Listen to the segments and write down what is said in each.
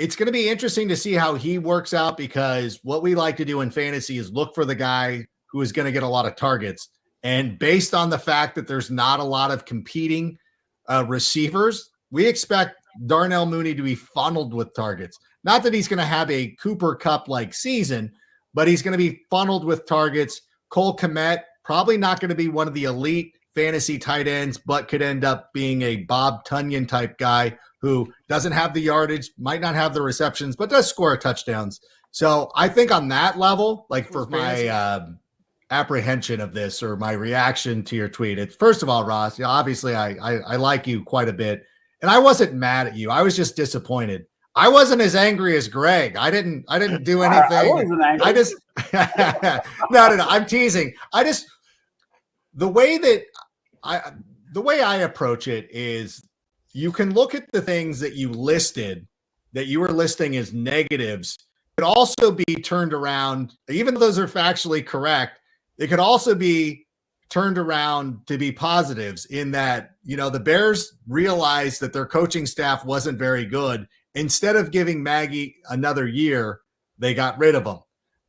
it's going to be interesting to see how he works out, because what we like to do in fantasy is look for the guy who is going to get a lot of targets. And based on the fact that there's not a lot of competing receivers, we expect Darnell Mooney to be funneled with targets. Not that he's going to have a Cooper Kupp-like season, but he's going to be funneled with targets. Cole Kmet, probably not going to be one of the elite fantasy tight ends, but could end up being a Bob Tunyon type guy who doesn't have the yardage, might not have the receptions, but does score touchdowns. So I think on that level, like for my apprehension of this or my reaction to your tweet, it's first of all, Ross, obviously I like you quite a bit. And I wasn't mad at you. I was just disappointed. I wasn't as angry as Greg. I didn't do anything. I wasn't angry. I just no. I'm teasing. The way I approach it is, you can look at the things that you listed, that you were listing as negatives, could also be turned around, even though those are factually correct. It could also be turned around to be positives, in that, the Bears realized that their coaching staff wasn't very good. Instead of giving Maggie another year, they got rid of him.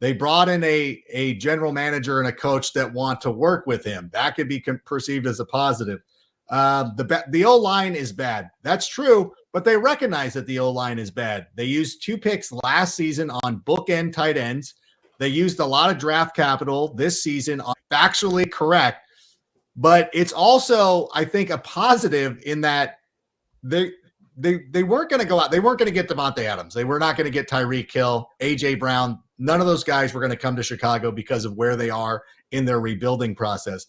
They brought in a general manager and a coach that want to work with him. That could be perceived as a positive. The O-line is bad. That's true, but they recognize that the O-line is bad. They used 2 picks last season on bookend tight ends. They used a lot of draft capital this season on factually correct, but it's also, I think, a positive in that they weren't going to go out. They weren't going to get Devontae Adams. They were not going to get Tyreek Hill, A.J. Brown. None of those guys were going to come to Chicago because of where they are in their rebuilding process.